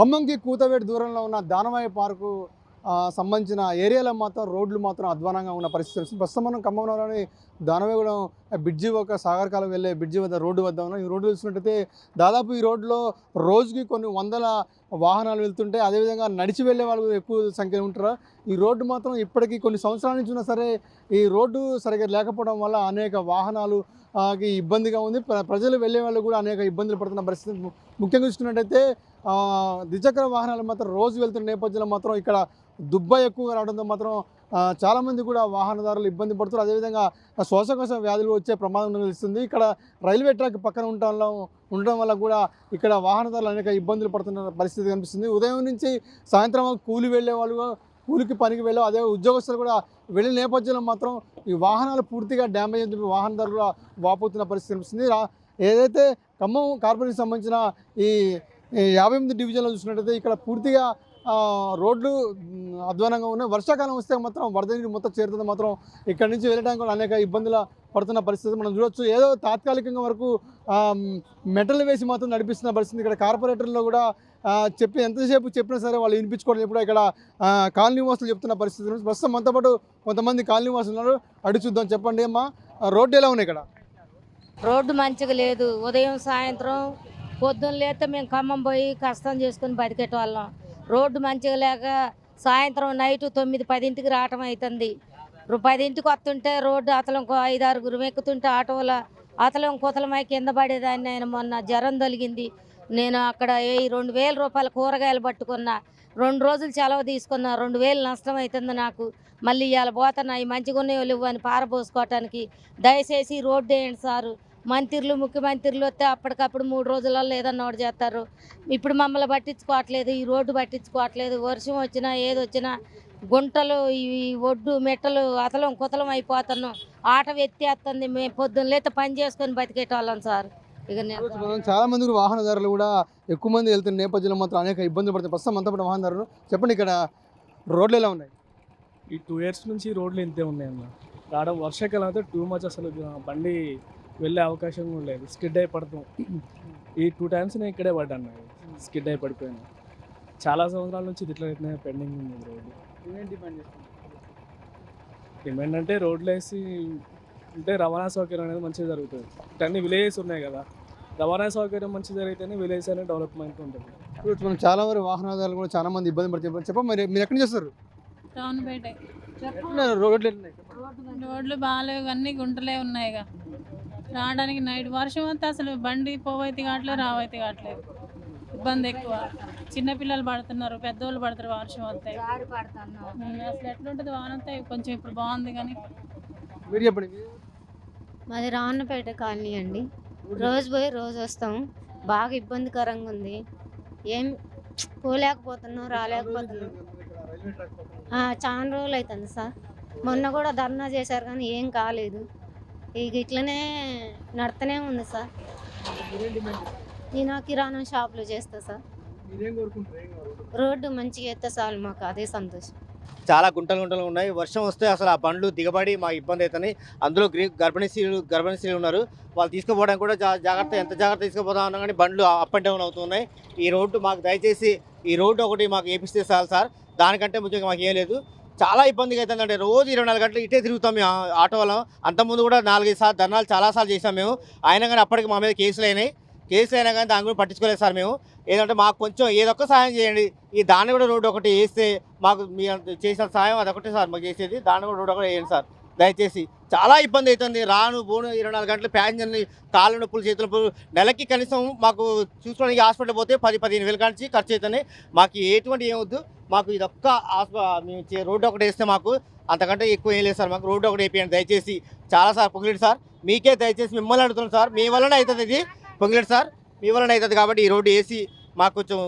ఖమ్మంకి కూతవేటు దూరంలో ఉన్న దానవాయి పార్కు సంబంధించిన ఏరియాలో మాత్రం రోడ్లు మాత్రం అధ్వానంగా ఉన్న పరిస్థితి. ప్రస్తుతం మనం ఖమ్మంలోని దానవాయిగూడెం బ్రిడ్జి ఒక సాగర్కాలం వెళ్ళే బ్రిడ్జి వద్ద రోడ్డు వద్ద ఉన్నాం. ఈ రోడ్డు చూసినట్టయితే దాదాపు ఈ రోడ్లో రోజుకి కొన్ని వందల వాహనాలు వెళ్తుంటే, అదేవిధంగా నడిచి వెళ్ళే వాళ్ళు ఎక్కువ సంఖ్యలో ఉంటారు. ఈ రోడ్డు మాత్రం ఇప్పటికీ కొన్ని సంవత్సరాల నుంచి ఉన్నా సరే ఈ రోడ్డు సరిగ్గా లేకపోవడం వల్ల అనేక వాహనాలు ఇబ్బందిగా ఉంది. ప్రజలు వెళ్ళే వాళ్ళు కూడా అనేక ఇబ్బందులు పడుతున్న పరిస్థితి. ముఖ్యంగా చూసుకున్నట్టయితే ద్విచక్ర వాహనాలు మాత్రం రోజు వెళ్తున్న నేపథ్యంలో మాత్రం ఇక్కడ దుబ్బ ఎక్కువగా రావడంతో మాత్రం చాలామంది కూడా వాహనదారులు ఇబ్బంది పడుతున్నారు. అదేవిధంగా శ్వాసకోశ వ్యాధులు వచ్చే ప్రమాదం నిలుస్తుంది. ఇక్కడ రైల్వే ట్రాక్ పక్కన ఉండడం వల్ల కూడా ఇక్కడ వాహనదారులు అనేక ఇబ్బందులు పడుతున్న పరిస్థితి కనిపిస్తుంది. ఉదయం నుంచి సాయంత్రం కూలి వెళ్ళే వాళ్ళు, కూలికి పనికి వెళ్ళే అదే ఉద్యోగస్తులు కూడా వెళ్ళిన నేపథ్యంలో మాత్రం ఈ వాహనాలు పూర్తిగా డ్యామేజ్ అని చెప్పి వాహనదారులు కూడా వాపోతున్న పరిస్థితి కనిపిస్తుంది. ఏదైతే ఖమ్మం కార్పొరేషన్ సంబంధించిన ఈ 58 డివిజన్లో చూసినట్టయితే ఇక్కడ పూర్తిగా రోడ్లు అధ్వానంగా ఉన్నాయి. వర్షాకాలం వస్తే మాత్రం వరద నీరు మొత్తం చేరుతుంది. మాత్రం ఇక్కడ నుంచి వెళ్ళడానికి కూడా అనేక ఇబ్బందులు పడుతున్న పరిస్థితి మనం చూడవచ్చు. ఏదో తాత్కాలికంగా వరకు మెటల్ వేసి మాత్రం నడిపిస్తున్న పరిస్థితి. ఇక్కడ కార్పొరేటర్లో కూడా ఎంతసేపు చెప్పినా సరే వాళ్ళు వినిపించుకోవడం. ఇప్పుడు ఇక్కడ కాలనీ వాసులు చెప్తున్న పరిస్థితి. ప్రస్తుతం మనతో పాటు కొంతమంది కాలనీ వాసులు ఉన్నారు, అడిగి చూద్దాం. చెప్పండి అమ్మా, రోడ్డు ఎలా ఉన్నాయి ఇక్కడ? రోడ్డు మంచిగా లేదు. ఉదయం సాయంత్రం పొద్దున్న లేస్తే మేము ఖమ్మం పోయి కష్టం చేసుకుని బతికేటోళ్ళం. రోడ్డు మంచిగా లేక సాయంత్రం నైట్ 9-10ంటికి రావటం అవుతుంది. 10ంటికి వస్తుంటే రోడ్డు అతలం 5-6 ఎక్కుతుంటే ఆటోల అతలం కుతలమై కింద పడేదాన్ని. నేను మొన్న జ్వరం తొలిగింది. నేను అక్కడ 2,000 రూపాయల కూరగాయలు పట్టుకున్నా. 2 రోజులు సెలవు తీసుకున్నా. 2,000 నష్టం అవుతుంది నాకు. మళ్ళీ ఇవాళ పోతున్నా ఈ మంచిగా ఉన్నాయో లేవు అని పారబోసుకోవటానికి. దయచేసి రోడ్డు వేయండి సారు. మంత్రులు ముఖ్యమంత్రులు వస్తే అప్పటికప్పుడు 3 రోజులలో ఏదన్నా ఒకటి చేస్తారు. ఇప్పుడు మమ్మల్ని పట్టించుకోవట్లేదు, ఈ రోడ్డు పట్టించుకోవట్లేదు. వర్షం వచ్చినా ఏది వచ్చినా గుంటలు ఈ ఒడ్డు మెట్టలు అతలం కుతలం అయిపోతున్నాం. ఆట ఎత్తేస్తుంది. మేము పొద్దున్న లేతే పని చేసుకొని బతికేటోళ్ళం సార్. ఇక చాలా మంది వాహనదారులు కూడా ఎక్కువ మంది వెళ్తున్న నేపథ్యంలో మాత్రం అనేక ఇబ్బందులు పడుతుంది. ప్రస్తుతం అంతా పాటు వాహనదారులు చెప్పండి, ఇక్కడ రోడ్లు ఎలా ఉన్నాయి? ఈ 2 years నుంచి రోడ్లు ఇంతే ఉన్నాయి అన్న. రావడం వర్షాకాలం అయితే టూ మచ్, అసలు బండి వెళ్ళే అవకాశం కూడా లేదు. స్కిడ్ అయి పడతాం. ఈ 2 times నేను ఇక్కడే పడ్డాను, స్కిడ్ అయి పడిపోయాను. చాలా సంవత్సరాల నుంచి ఇట్లా పెండింగ్ ఉంది రోడ్డు. డిమాండ్ అంటే రోడ్లు వేసి ఉంటే రవాణా సౌకర్యం అనేది మంచిగా జరుగుతుంది. ఇటన్నీ విలేజెస్ ఉన్నాయి కదా, రవాణా సౌకర్యం మంచిగా జరిగితేనే విలేజ్ అనేది డెవలప్మెంట్ ఉంటుంది. ఇప్పుడు మనం చాలా వరకు వాహనదారులు కూడా చాలా మంది ఇబ్బంది పడుతుంది. చెప్పండి, మీరు ఎక్కడి నుంచి వస్తారు? టౌన్పేట. రోడ్లు బాగాలేవు, అన్నీ గుంటలే ఉన్నాయిగా. రావడానికి నైట్ వర్షం వస్తే అసలు బండి పోవైతే కావట్లేదు, రావైతే కావట్లేదు. ఇబ్బంది ఎక్కువ. చిన్నపిల్లలు పడుతున్నారు, పెద్దోళ్ళు పడతారు వర్షం వస్తే. అసలు ఎట్లుంటుంది వాన వస్తే. కొంచెం ఇప్పుడు బాగుంది కానీ. మీరు చెప్పండి. మాది రావణపేట కాలనీ అండి. రోజు పోయి రోజు వస్తాం. బాగా ఇబ్బందికరంగా ఉంది. ఏం పోలేకపోతున్నాం, రాలేకపోతున్నాం. చాలా రోజులు అవుతుంది సార్. మొన్న కూడా ధర్నా చేశారు కానీ ఏం కాలేదు. ఇక ఇట్లనే నడుతూనే ఉంది సార్. నేను కిరాణా షాప్లో చేస్తా సార్. రోడ్డు మంచిగా ఎత్తే చాలు, మాకు అదే సంతోషం. చాలా గుంటలు ఉన్నాయి. వర్షం వస్తే అసలు ఆ బండ్లు దిగబడి మా ఇబ్బంది అవుతుంది. అందులో గర్భిణీ స్త్రీలు ఉన్నారు. వాళ్ళు తీసుకుపోవడానికి కూడా ఎంత జాగ్రత్త తీసుకుపోతా ఉన్నా కానీ బండ్లు అప్ అండ్ డౌన్ అవుతున్నాయి. ఈ రోడ్డు మాకు దయచేసి ఈ రోడ్డు ఒకటి మాకు వేపిస్తే చాలు సార్. దానికంటే ముఖ్యంగా మాకు ఏం లేదు. చాలా ఇబ్బందిగా అవుతుందంటే రోజు 24 గంటలు ఇటే తిరుగుతాం మేము ఆటో వాళ్ళం. అంతకుముందు కూడా 4-5 సార్లు ధర్నాలు చాలాసార్లు చేసాం మేము. అయినా కానీ అప్పటికి మా మీద కేసులు అయినా కానీ దాని కూడా పట్టించుకోలేదు సార్ మేము. ఏదంటే మాకు కొంచెం ఏదొక్క సాయం చేయండి. ఈ దాన్ని కూడా రోడ్డు ఒకటి వేస్తే మాకు మీరు చేసిన సాయం అదొకటి సార్ మాకు చేసేది. దాన్ని కూడా రోడ్డు ఒకటి వేయండి సార్ దయచేసి. చాలా ఇబ్బంది అవుతుంది. పోను 24 గంటలు ప్యాసింజర్ని కాళ్ళు నొప్పులు చేతుల నొప్పులు. నెలకి కనీసం మాకు చూసుకోవడానికి హాస్పిటల్ పోతే 10-15 వేల కాంచి ఖర్చు అవుతుంది. మాకు ఎటువంటి ఏమొద్దు. మాకు ఇదొక్క మేము రోడ్డు ఒకటి వేస్తే మాకు అంతకంటే ఎక్కువ ఏం లేదు సార్. మాకు రోడ్డు ఒకటి వేయండి దయచేసి. చాలా సార్ పొంగిలేడు సార్, మీకే దయచేసి మిమ్మల్ని అడుగుతున్నాం సార్. మీ వలన అవుతుంది ఇది పొంగిలేడు సార్, మీ వలన అవుతుంది. కాబట్టి ఈ రోడ్డు వేసి మాకు కొంచెం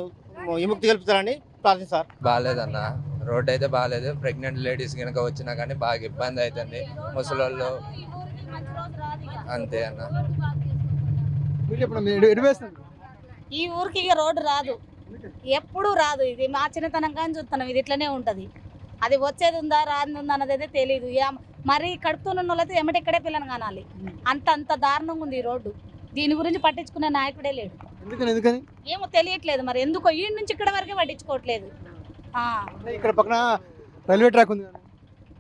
విముక్తి కల్పిస్తారని ప్రార్థన సార్. బాగాలేదన్న, రోడ్డు అయితే బాగాలేదు. ప్రెగ్నెంట్ లేడీస్ కనుక వచ్చినా కానీ బాగా ఇబ్బంది అవుతుంది. ముసలోళ్ళు అంతే అన్న. ఈ ఊరికి ఇక రోడ్డు రాదు, ఎప్పుడు రాదు. ఇది మా చిన్నతనం కానీ చూస్తున్నాం, ఇది ఇట్లనే ఉంటుంది. అది వచ్చేది ఉందా రాని ఉందా అన్నది అయితే తెలియదు. మరి కడుపుతున్న వాళ్ళైతే ఎమ్మటి ఇక్కడే పిల్లని కానాలి. అంత దారుణంగా ఉంది ఈ రోడ్డు. దీని గురించి పట్టించుకునే నాయకుడే లేడు. ఎందుకని ఏమో తెలియట్లేదు మరి ఎందుకో ఈ నుంచి ఇక్కడ వరకే పట్టించుకోవట్లేదు. అంటే ఇక్కడ పక్కన రైల్వే ట్రాక్ ఉంది కదా.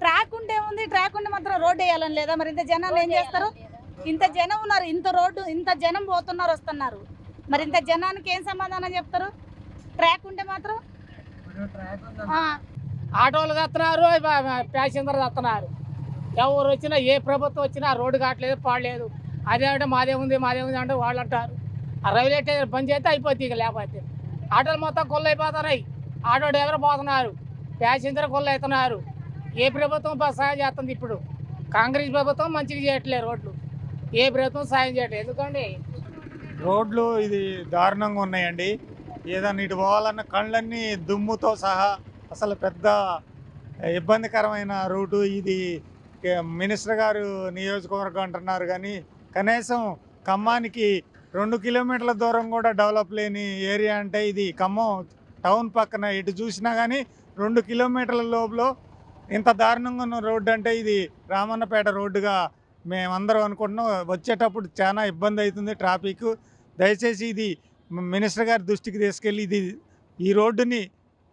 ట్రాక్ ఉంటే ఉంది, ట్రాక్ ఉంటే మాత్రం రోడ్డు వేయాలని లేదా? మరి ఇంత జనాలు ఏం చేస్తారు? ఇంత జనం ఉన్నారు, ఇంత రోడ్డు, ఇంత జనం పోతున్నారు వస్తున్నారు, మరి ఇంత జనానికి ఏం సమాధానం చెప్తారు? ట్రాక్ ఉంటే మాత్రం ఆటోలు తెస్తున్నారు, ప్యాసింజర్ తెస్తున్నారు. ఎవరు వచ్చినా ఏ ప్రభుత్వం వచ్చినా రోడ్డు కావట్లేదు, పాడలేదు. అదేమంటే మాదేముంది అంటే వాళ్ళు అంటారు. ఆ రైల్వే స్టేషన్ బంద్ చేస్తే అయిపోతుంది. ఇక లేకపోతే ఆటోలు మొత్తం కొల్లు అయిపోతున్నాయి. ఆటో డ్రైవర్ పోతున్నారు, ప్యాసింజర్ కొల్లు అవుతున్నారు. ఏ ప్రభుత్వం సాయం చేస్తుంది? ఇప్పుడు కాంగ్రెస్ ప్రభుత్వం మంచిగా చేయట్లేదు రోడ్లు. ఏ ప్రభుత్వం సాయం చేయట్లేదు. ఎందుకండి రోడ్లు ఇది దారుణంగా ఉన్నాయండి. ఏదన్నా ఇటు పోవాలన్న కళ్ళన్నీ దుమ్ముతో సహా అసలు పెద్ద ఇబ్బందికరమైన రూటు ఇది. మినిస్టర్ గారు నియోజకవర్గం అంటున్నారు కానీ కనీసం ఖమ్మానికి 2 కిలోమీటర్ల దూరం కూడా డెవలప్ లేని ఏరియా అంటే ఇది ఖమ్మం టౌన్ పక్కన. ఇటు చూసినా కానీ 2 కిలోమీటర్ల లోపల ఇంత దారుణంగా ఉన్న రోడ్డు అంటే ఇది రామన్నపేట రోడ్డుగా మేమందరం అనుకుంటున్నాం. వచ్చేటప్పుడు చాలా ఇబ్బంది అవుతుంది ట్రాఫిక్. దయచేసి ఇది మినిస్టర్ గారి దృష్టికి తీసుకెళ్ళి ఈ రోడ్డుని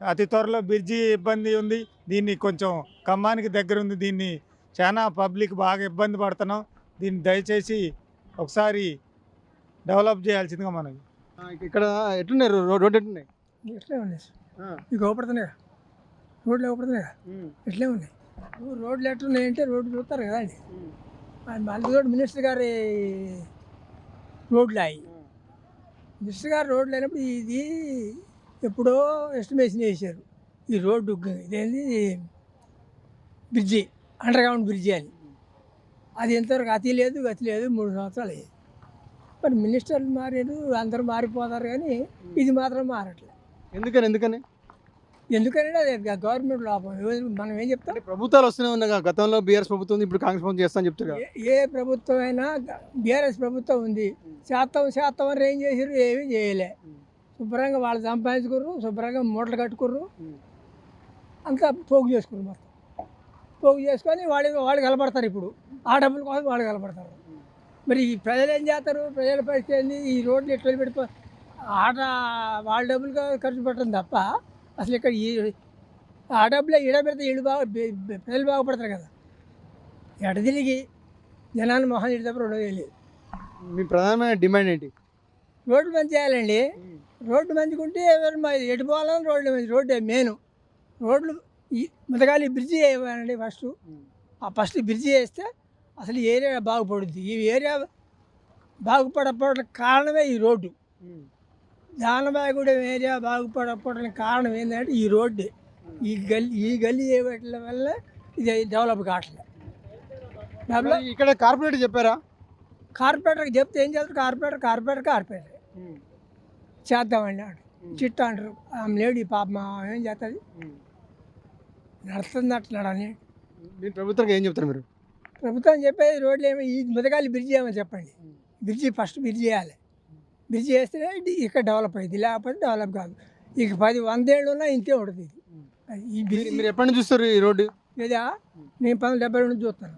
అతి త్వరలో బ్రిడ్జి ఇబ్బంది ఉంది, దీన్ని కొంచెం ఖమ్మానికి దగ్గర ఉంది, దీన్ని చాలా పబ్లిక్ బాగా ఇబ్బంది పడుతున్నాం. దీన్ని దయచేసి ఒకసారి డెవలప్ చేయాల్సిందిగా మనకి. ఇక్కడ ఎట్లున్నాయి రోడ్డు ఎట్లున్నాయి? ఎట్లే ఉన్నాయి మీకు అవపడుతున్నాయి, రోడ్లు అవపడుతున్నాయి, ఎట్లే ఉన్నాయి. రోడ్లు ఎట్లున్నాయంటే రోడ్లు చూస్తారు కదా అండి. మళ్ళీ రోడ్డు మినిస్టర్ గారి రోడ్లు అవి. మినిస్టర్ గారి రోడ్లు అయినప్పుడు ఇది ఎప్పుడో ఎస్టిమేషన్ వేసారు ఈ రోడ్డు. ఇదేంటి బ్రిడ్జి, అండర్ గ్రౌండ్ బ్రిడ్జి అని. అది ఎంతవరకు అతి లేదు గతి లేదు, 3 సంవత్సరాలు అయ్యాయి. మరి మినిస్టర్లు మారారు, అందరూ మారిపోతారు కానీ ఇది మాత్రం మారట్లేదు. ఎందుకని అది గవర్నమెంట్ లోపం. మనం ఏం చెప్తాం? ప్రభుత్వాలు వస్తూనే ఉన్నాయి. గతంలో బీఆర్ఎస్ ప్రభుత్వం ఉంది, ఇప్పుడు కాంగ్రెస్ ప్రభుత్వం చేస్తా అని చెప్తారు. ఏ ప్రభుత్వం అయినా బీఆర్ఎస్ ప్రభుత్వం ఉంది, శాతం అని ఏం చేసారు? ఏమీ చేయలే. శుభ్రంగా వాళ్ళు సంపాదించుకుర్రు, శుభ్రంగా మూటలు కట్టుకుర్రు, అంతా పోగు చేసుకుర్రు. మొత్తం పోగు చేసుకొని వాళ్ళు కలపడతారు. ఇప్పుడు ఆ డబ్బుల కోసం వాళ్ళు కలపడతారు. మరి ఈ ప్రజలు ఏం చేస్తారు? ప్రజల పరిస్థితి ఏంది? ఈ రోడ్లు ఎట్లా పెడిపో వాళ్ళ డబ్బులు ఖర్చు పెట్టడం తప్ప అసలు ఇక్కడ ఆ డబ్బులే ఈడ పెడితే ప్రజలు బాగుపడతారు కదా. ఎడ తిరిగి జనాన్ని మొహం తిరిగి తప్ప రెండో లేదు. మీ ప్రధానమైన డిమాండ్ ఏంటి? రోడ్లు మంచి చేయాలండి. రోడ్డు మంచిగుంటే ఎటు పోవాలని రోడ్డు మెయిన్. రోడ్లు ఈ ముతగాలి బ్రిడ్జి వేయాలండి ఫస్ట్. ఫస్ట్ బ్రిడ్జి వేస్తే అసలు ఈ ఏరియా బాగుపడుద్ది. ఈ ఏరియా బాగుపడకపోవడానికి కారణమే ఈ రోడ్డు. జానబాయిగూడెం ఏరియా బాగుపడకపోవడానికి కారణం ఏంటంటే ఈ రోడ్డే. ఈ గల్లీ వేయటం వల్ల ఇది డెవలప్ కావట్లేదు. ఇక్కడ కార్పొరేటర్ చెప్పారా? కార్పొరేటర్కి చెప్తే ఏం చేస్తారు? కార్పొరేటర్ చేద్దామండి అంటారు. చిట్ట అంటారు. ఆమె లేడీ పాప మా ఏం చేస్తుంది? నడుస్తుంది అట్లాడని. మీరు ప్రభుత్వానికి ఏం చెప్తారు? మీరు ప్రభుత్వం చెప్పేది రోడ్లు ఏమో ఈ ముదగాలి బ్రిడ్జి ఏమని చెప్పండి. ఫస్ట్ బ్రిడ్జి చేయాలి. బ్రిడ్జి చేస్తే ఇక్కడ డెవలప్ అయింది, లేకపోతే డెవలప్ కాదు. ఇక 10-100 ఏళ్ళు ఉన్నా ఇంతే ఉంటుంది. ఈ బ్రిడ్జి మీరు ఎప్పటి నుంచి చూస్తారు ఈ రోడ్డు? లేదా నేను 1972 నుంచి చూస్తాను.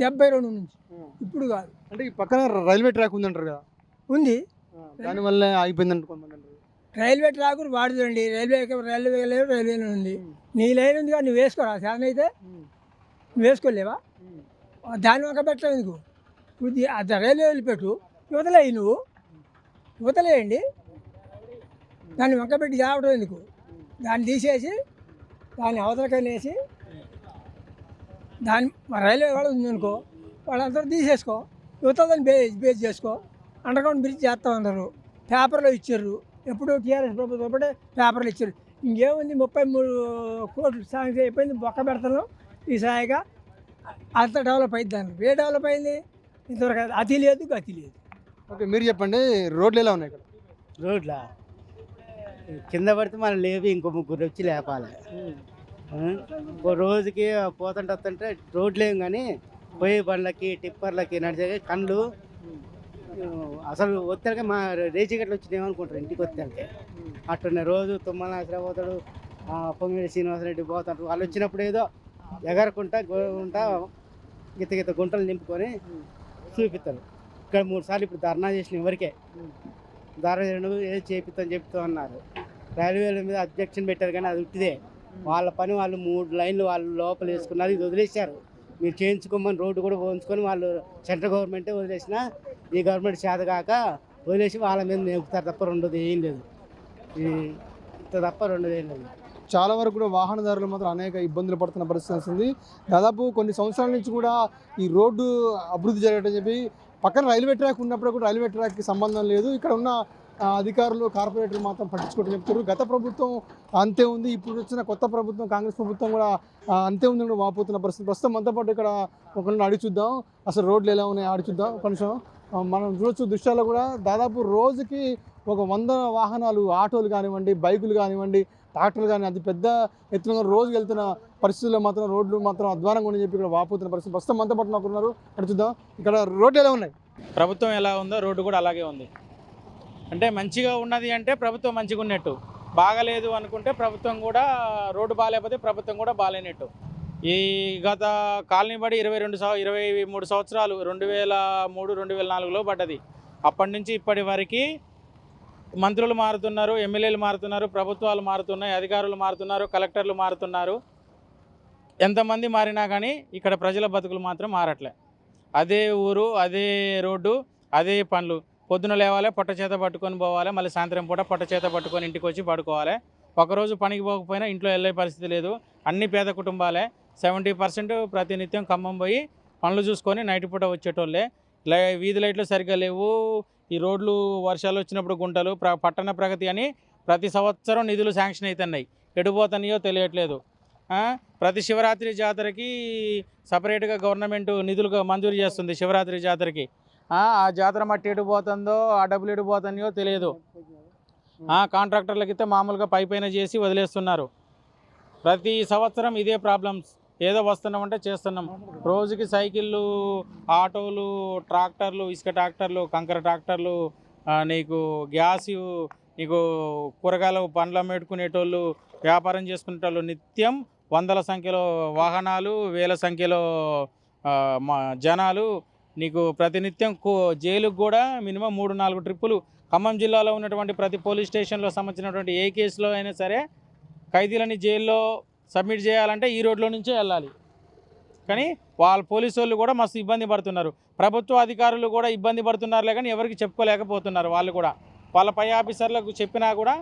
72 నుంచి, ఇప్పుడు కాదు. అంటే ఈ పక్కన రైల్వే ట్రాక్ ఉందంటారు కదా? ఉంది, దానివల్ల ఆగిపోయింది అనుకోండి. Railway track వాడుతుందండి. రైల్వే ఉంది. నీ లైన్ ఉంది కానీ నువ్వు వేసుకోరా? శాతం అయితే నువ్వు వేసుకోలేవా? దాని వంక పెట్టలేవు ఎందుకు? అది రైల్వే వదిలిపెట్టు, యువతలేయి. నువ్వు యువతలేయండి, దాన్ని వంక పెట్టి జావడం ఎందుకు? దాన్ని తీసేసి దాన్ని అవతలకైనా వేసి దాన్ని రైల్వే కూడా ఉందనుకో, వాళ్ళందరూ తీసేసుకో, యువతలని బేస్ చేసుకో. అండర్ గ్రౌండ్ బ్రిడ్జ్ చేస్తామన్నారు, పేపర్లో ఇచ్చారు. ఎప్పుడు టీఆర్ఎస్ ప్రభుత్వం అప్పుడే పేపర్లు ఇచ్చారు. ఇంకేముంది? 33 కోట్లు సాంక్షన్ అయిపోయింది. బొక్క పెడతాను ఈ సాయిగా. అంత డెవలప్ అయింది. దాన్ని డెవలప్ అయింది ఇంతవరకు అతి లేదు గతి లేదు. ఓకే, మీరు చెప్పండి, రోడ్లు ఎలా ఉన్నాయి ఇక్కడ? రోడ్ల కింద పడితే మనం లేవి, ఇంకో 3 వచ్చి లేపాలి. ఇంకో రోజుకి పోతుంటే వస్తుంటే రోడ్లు ఏం కానీ పోయే బండ్లకి టిప్పర్లకి నడిచే కళ్ళు అసలు ఒత్తిడికి మా రేచిగట్లు వచ్చినాయేమనుకుంటారు ఇంటికి ఒత్తిడికి. అట్టున్న రోజు తుమ్మనాశ్ర పోతాడు, పొంగిడి శ్రీనివాసరెడ్డి పోతాడు. వాళ్ళు వచ్చినప్పుడు ఏదో ఎగరకుంటా గిత్త గుంటలు నింపుకొని చూపిస్తారు. ఇక్కడ 3 సార్లు ఇప్పుడు ధర్నా చేసిన ఎవరికే ధర ఏదో చెప్తాం అన్నారు. రైల్వేల మీద అబ్జెక్షన్ పెట్టారు కానీ అది ఉట్టిదే. వాళ్ళ పని వాళ్ళు 3 లైన్లు వాళ్ళు లోపల వేసుకున్నారు, ఇది వదిలేశారు. మీరు చేయించుకోమని రోడ్డు కూడా పోయించుకొని వాళ్ళు సెంట్రల్ గవర్నమెంటే వదిలేసినా ఈ గవర్నమెంట్ చేత కాక వదిలేసి వాళ్ళ మీద నేర్పుతారు తప్ప రెండోది ఏం లేదు. ఇంత తప్ప రెండోది ఏం లేదు. చాలా వరకు కూడా వాహనదారులు మాత్రం అనేక ఇబ్బందులు పడుతున్న పరిస్థితి వస్తుంది. దాదాపు కొన్ని సంవత్సరాల నుంచి కూడా ఈ రోడ్డు అభివృద్ధి జరగటం చెప్పి పక్కన రైల్వే ట్రాక్ ఉన్నప్పుడు కూడా రైల్వే ట్రాక్కి సంబంధం లేదు. ఇక్కడ ఉన్న అధికారులు కార్పొరేటర్లు మాత్రం పట్టించుకోవడం చెప్తారు. గత ప్రభుత్వం అంతే ఉంది, ఇప్పుడు వచ్చిన కొత్త ప్రభుత్వం కాంగ్రెస్ ప్రభుత్వం కూడా అంతే ఉంది కూడా వాపోతున్న పరిస్థితి. ప్రస్తుతం మనతో పాటు ఇక్కడ ఒకరిని అడిగి చూద్దాం అసలు రోడ్లు ఎలా ఉన్నాయి అడిగి చూద్దాం. ఒక నిమిషం మనం చూడొచ్చు దృశ్యాల్లో కూడా దాదాపు రోజుకి ఒక 100 వాహనాలు, ఆటోలు కానివ్వండి, బైకులు కానివ్వండి, ట్రాక్టర్లు కానీ అతి పెద్ద ఎత్తున రోజుకి వెళ్తున్న పరిస్థితుల్లో మాత్రం రోడ్లు మాత్రం అధ్వానంగా ఉందని చెప్పి ఇక్కడ వాపోతున్న పరిస్థితి. ప్రస్తుతం మనతో పాటు నాకు ఉన్నారు, అడిగి చూద్దాం ఇక్కడ రోడ్లు ఎలా ఉన్నాయి. ప్రభుత్వం ఎలా ఉందో రోడ్డు కూడా అలాగే ఉంది. అంటే మంచిగా ఉన్నది అంటే ప్రభుత్వం మంచిగా ఉన్నట్టు, బాగలేదు అనుకుంటే ప్రభుత్వం కూడా రోడ్డు బాగాలేకపోతే ప్రభుత్వం కూడా బాగాలేనట్టు. ఈ గత కాలనీ బడి 23 సంవత్సరాలు 2003, 2004లో పడ్డది. అప్పటి నుంచి ఇప్పటి వరకు మంత్రులు మారుతున్నారు, ఎమ్మెల్యేలు మారుతున్నారు, ప్రభుత్వాలు మారుతున్నాయి, అధికారులు మారుతున్నారు, కలెక్టర్లు మారుతున్నారు. ఎంతమంది మారినా కానీ ఇక్కడ ప్రజల బతుకులు మాత్రం మారట్లే. అదే ఊరు, అదే రోడ్డు, అదే పనులు. పొద్దున లేవాలి, పొట్ట చేత పట్టుకొని పోవాలి, మళ్ళీ సాయంత్రం పూట పొట్ట చేత పట్టుకొని ఇంటికి వచ్చి పడుకోవాలి. ఒకరోజు పనికి పోకపోయినా ఇంట్లో వెళ్ళే పరిస్థితి లేదు. అన్ని పేద కుటుంబాలే. 70% ప్రతినిత్యం ఖమ్మం పోయి పనులు చూసుకొని నైట్ పూట వచ్చేటోళ్ళే. వీధి లైట్లు సరిగ్గా లేవు. ఈ రోడ్లు వర్షాలు వచ్చినప్పుడు గుంటలు. పట్టణ ప్రగతి అని ప్రతి సంవత్సరం నిధులు శాంక్షన్ అవుతున్నాయి, ఎడిపోతున్నాయో తెలియట్లేదు. ప్రతి శివరాత్రి జాతరకి సపరేట్గా గవర్నమెంట్ నిధులు మంజూరు చేస్తుంది. శివరాత్రి జాతరకి ఆ జాతర మట్టి ఎడిపోతుందో ఆ డబ్బులు ఎడిపోతున్నాయో తెలియదు. కాంట్రాక్టర్లకి అయితే మామూలుగా పైపైన చేసి వదిలేస్తున్నారు. ప్రతి సంవత్సరం ఇదే ప్రాబ్లమ్స్. ఏదో వస్తున్నామంటే చేస్తున్నాం. రోజుకి సైకిళ్ళు, ఆటోలు, ట్రాక్టర్లు, ఇసుక ట్రాక్టర్లు, కంకర ట్రాక్టర్లు, నీకు గ్యాస్, నీకు కూరగాయలు పండ్లు అమ్మేటుకునేటోళ్ళు, వ్యాపారం చేసుకునేటోళ్ళు, నిత్యం వందల సంఖ్యలో వాహనాలు, వేల సంఖ్యలో జనాలు. నీకు ప్రతినిత్యం జైలుకు కూడా మినిమం 3-4 ట్రిప్పులు. ఖమ్మం జిల్లాలో ఉన్నటువంటి ప్రతి పోలీస్ స్టేషన్లో సంబంధించినటువంటి ఏ కేసులో అయినా సరే ఖైదీలని జైల్లో సబ్మిట్ చేయాలంటే ఈ రోడ్లో నుంచే వెళ్ళాలి. కానీ వాళ్ళ పోలీసు వాళ్ళు కూడా మస్తు ఇబ్బంది పడుతున్నారు. ప్రభుత్వ అధికారులు కూడా ఇబ్బంది పడుతున్నారులే కానీ ఎవరికి చెప్పుకోలేకపోతున్నారు. వాళ్ళు కూడా వాళ్ళ పై ఆఫీసర్లకు చెప్పినా కూడా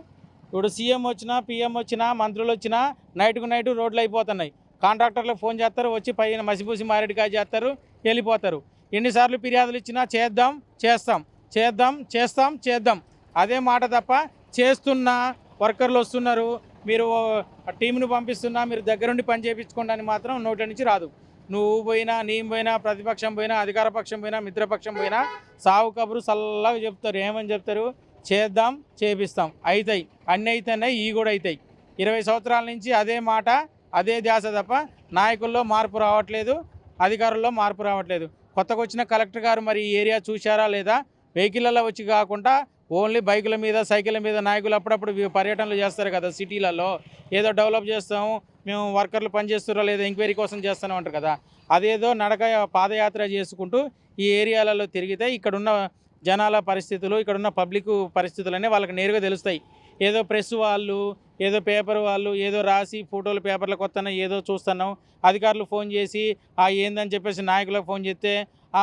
ఇప్పుడు సీఎం వచ్చినా, పిఎం వచ్చినా, మంత్రులు వచ్చినా నైట్కు నైట్ రోడ్లు అయిపోతున్నాయి. కాంట్రాక్టర్లకు ఫోన్ చేస్తారు, వచ్చి పైన మసిపూసి మారేడుకాయ చేస్తారు, వెళ్ళిపోతారు. ఎన్నిసార్లు ఫిర్యాదులు ఇచ్చినా చేద్దాం, చేస్తాం, చేద్దాం, చేస్తాం, చేద్దాం అదే మాట తప్ప చేస్తున్నా వర్కర్లు వస్తున్నారు, మీరు టీంను పంపిస్తున్నా, మీరు దగ్గరుండి పని చేయించుకోండి అని మాత్రం నోటి నుంచి రాదు. నువ్వు పోయినా, నేను పోయినా, ప్రతిపక్షం పోయినా, అధికార పక్షం పోయినా, మిత్రపక్షం పోయినా సావు కబురు చల్లగా చెప్తారు. ఏమని చెప్తారు? చేద్దాం, చేపిస్తాం, అవుతాయి, అన్నీ అయితేనే ఇవి కూడా అవుతాయి. 20 సంవత్సరాల నుంచి అదే మాట, అదే ధ్యాస తప్ప నాయకుల్లో మార్పు రావట్లేదు, అధికారుల్లో మార్పు రావట్లేదు. కొత్తగా వచ్చిన కలెక్టర్ గారు మరి ఈ ఏరియా చూశారా లేదా? వెహికల్లో వచ్చి కాకుండా ఓన్లీ బైకుల మీద, సైకిళ్ళ మీద నాయకులు అప్పుడప్పుడు పర్యటనలు చేస్తారు కదా సిటీలలో. ఏదో డెవలప్ చేస్తాము, మేము వర్కర్లు పనిచేస్తారో లేదో ఎంక్వైరీ కోసం చేస్తూనే ఉంటారు కదా. అదేదో నడక పాదయాత్ర చేసుకుంటూ ఈ ఏరియాలలో తిరిగితే ఇక్కడున్న జనాల పరిస్థితులు, ఇక్కడున్న పబ్లిక్ పరిస్థితులనే వాళ్ళకి నేరుగా తెలుస్తాయి. ఏదో ప్రెస్ వాళ్ళు, ఏదో పేపర్ వాళ్ళు ఏదో రాసి ఫోటోలు పేపర్లకు వస్తున్నాయి, ఏదో చూస్తున్నాం. అధికారులు ఫోన్ చేసి ఏందని చెప్పేసి నాయకులకు ఫోన్ చేస్తే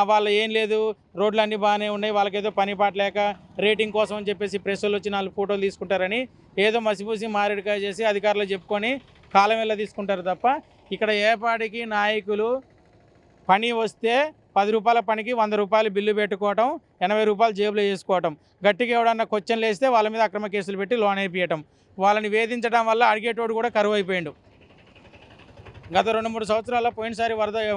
వాళ్ళు ఏం లేదు, రోడ్లు అన్నీ బాగానే ఉన్నాయి, వాళ్ళకి ఏదో పని పాటలేక రేటింగ్ కోసం అని చెప్పేసి ప్రెస్ వాళ్ళు వచ్చి 4 ఫోటోలు తీసుకుంటారని ఏదో మసిపూసి మారేడుకాయ చేసి అధికారులు చెప్పుకొని కాలం వెళ్ళ తీసుకుంటారు తప్ప ఇక్కడ ఏపాటికి నాయకులు పని వస్తే 10 రూపాయల పనికి 100 రూపాయలు బిల్లు పెట్టుకోవటం, 80 రూపాయలు జేబులో వేసుకోవటం, గట్టిగా ఎవడన్నా క్వశ్చన్లు వేస్తే వాళ్ళ మీద అక్రమ కేసులు పెట్టి లోన్ అయిపోయటం, వాళ్ళని వేధించడం వల్ల అడిగేటోడు కూడా కరువు అయిపోయాడు. గత 2-3 సంవత్సరాల పోయినసారి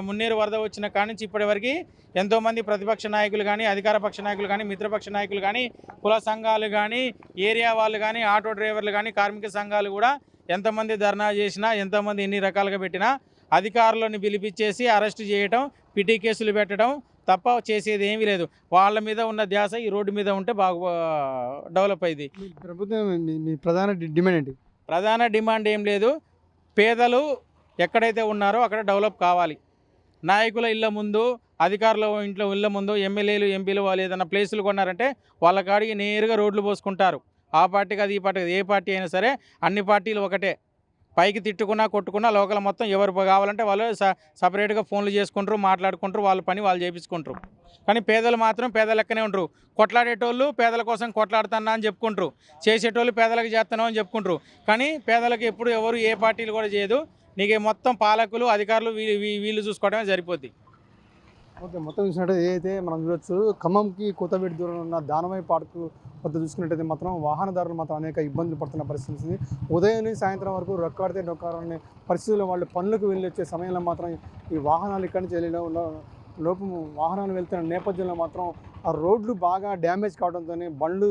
మున్నేరు వరద వచ్చిన కాడి నుంచి ఇప్పటివరకు ఎంతోమంది ప్రతిపక్ష నాయకులు కానీ, అధికార పక్ష నాయకులు కానీ, మిత్రపక్ష నాయకులు కానీ, కుల సంఘాలు కానీ, ఏరియా వాళ్ళు కానీ, ఆటో డ్రైవర్లు కానీ, కార్మిక సంఘాలు కూడా ఎంతమంది ధర్నా చేసినా, ఎంతమంది ఎన్ని రకాలుగా పెట్టినా అధికారులను పిలిపించేసి అరెస్ట్ చేయటం, పిటి కేసులు పెట్టడం తప్ప చేసేది ఏమీ లేదు. వాళ్ళ మీద ఉన్న ధ్యాస ఈ రోడ్డు మీద ఉంటే బాగా డెవలప్ అయింది. ప్రభుత్వం మీ ప్రధాన డిమాండ్ ఏంటి? ప్రధాన డిమాండ్ ఏం లేదు, పేదలు ఎక్కడైతే ఉన్నారో అక్కడ డెవలప్ కావాలి. నాయకుల ఇళ్ళ ముందు, అధికారుల ఇంట్లో ఇళ్ళ ముందు, ఎమ్మెల్యేలు ఎంపీలు వాళ్ళు ఏదైనా ప్లేసులు కొన్నారంటే వాళ్ళ కాడికి నేరుగా రోడ్లు పోసుకుంటారు. ఆ పార్టీ కాదు ఈ పార్టీ కాదు, ఏ పార్టీ అయినా సరే అన్ని పార్టీలు ఒకటే. పైకి తిట్టుకున్నా కొట్టుకున్నా లోకల్ మొత్తం ఎవరు కావాలంటే వాళ్ళు సపరేట్గా ఫోన్లు చేసుకుంటారు, మాట్లాడుకుంటారు, వాళ్ళ పని వాళ్ళు చేయించుకుంటారు. కానీ పేదలు మాత్రం పేద లెక్కనే ఉంటారు. కొట్లాడేటోళ్ళు పేదల కోసం కొట్లాడుతున్నా అని చెప్పుకుంటారు, చేసేటోళ్ళు పేదలకు చేస్తున్నాం అని చెప్పుకుంటారు. కానీ పేదలకు ఎప్పుడు ఎవరు ఏ పార్టీలు కూడా చేయదు. నీకు మొత్తం పాలకులు అధికారులు వీళ్ళు చూసుకోవడమే సరిపోద్ది. ఓకే, మొత్తం చూసినట్టయితే ఏదైతే మనం చూడొచ్చు, ఖమ్మంకి కొత్తపేట దూరంలో ఉన్న దానమయ్య పార్కు వద్ద చూసుకున్నట్టయితే మాత్రం వాహనదారులు మాత్రం అనేక ఇబ్బందులు పడుతున్న పరిస్థితి ఉంది. ఉదయం నుంచి సాయంత్రం వరకు రొక్కాడితే డొక్కాడనే పరిస్థితుల్లో వాళ్ళు పనులకు వెళ్ళి వచ్చే సమయంలో మాత్రం ఈ వాహనాలు ఇక్కడి నుంచి వెళ్ళడం లోపం వాహనాలు వెళ్తున్న నేపథ్యంలో మాత్రం ఆ రోడ్లు బాగా డ్యామేజ్ కావడంతో బండ్లు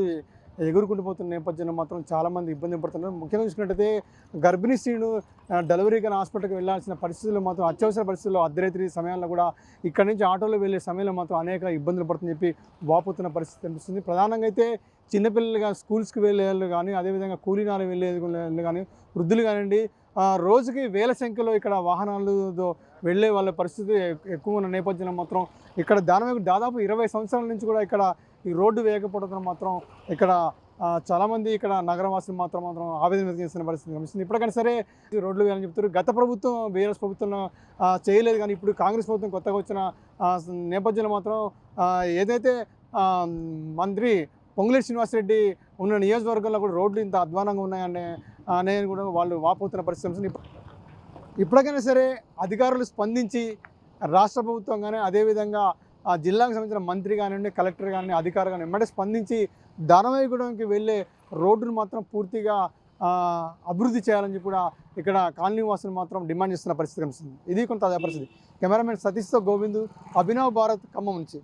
ఎగురుకుంటూ పోతున్న నేపథ్యంలో మాత్రం చాలామంది ఇబ్బంది పడుతున్నారు. ముఖ్యంగా చూసుకున్నట్టయితే గర్భిణీ స్త్రీలు డెలివరీ కానీ హాస్పిటల్కి వెళ్ళాల్సిన పరిస్థితుల్లో మాత్రం అత్యవసర పరిస్థితుల్లో అర్ధరాత్రి సమయాల్లో కూడా ఇక్కడి నుంచి ఆటోలో వెళ్ళే సమయంలో మాత్రం అనేక ఇబ్బందులు పడుతుందని చెప్పి వాపోతున్న పరిస్థితి అనిపిస్తుంది. ప్రధానంగా అయితే చిన్నపిల్లలుగా స్కూల్స్కి వెళ్ళేవాళ్ళు కానీ, అదేవిధంగా కూలీనాలు వెళ్ళేది కానీ, వృద్ధులు కానివ్వండి, రోజుకి వేల సంఖ్యలో ఇక్కడ వాహనాలతో వెళ్ళే వాళ్ళ పరిస్థితి ఎక్కువ ఉన్న నేపథ్యంలో మాత్రం ఇక్కడ దాదాపు 20 సంవత్సరాల నుంచి కూడా ఇక్కడ ఈ రోడ్డు వేయకపోవడం మాత్రం ఇక్కడ చాలామంది ఇక్కడ నగరవాసులు మాత్రం ఆవేదన వ్యక్తం చేస్తున్న పరిస్థితి కనిపిస్తుంది. ఇప్పటికైనా సరే ఈ రోడ్లు వేయాలని చెప్తారు. గత ప్రభుత్వం బీఆర్ఎస్ ప్రభుత్వం చేయలేదు, కానీ ఇప్పుడు కాంగ్రెస్ ప్రభుత్వం కొత్తగా వచ్చిన నేపథ్యంలో మాత్రం ఏదైతే మంత్రి పొంగులేటి శ్రీనివాసరెడ్డి ఉన్న నియోజకవర్గంలో కూడా రోడ్లు ఇంత అధ్వానంగా ఉన్నాయనే అనేది కూడా వాళ్ళు వాపోతున్న పరిస్థితి. ఇప్పటికైనా సరే అధికారులు స్పందించి రాష్ట్ర ప్రభుత్వం కానీ, అదేవిధంగా ఆ జిల్లాకు సంబంధించిన మంత్రి కానివ్వండి, కలెక్టర్ కానీ, అధికారులు కానీ వెంటనే స్పందించి దానమయ్యగూడెంకి వెళ్ళే రోడ్డును మాత్రం పూర్తిగా అభివృద్ధి చేయాలని చెప్పి కూడా ఇక్కడ కాలనీ వాసులు మాత్రం డిమాండ్ చేస్తున్న పరిస్థితి కనిపిస్తుంది. ఇది కొంత అదే పరిస్థితి. కెమెరామెన్ సతీష్తో గోవిందు, అభినవ్ భారత్, ఖమ్మం నుంచి.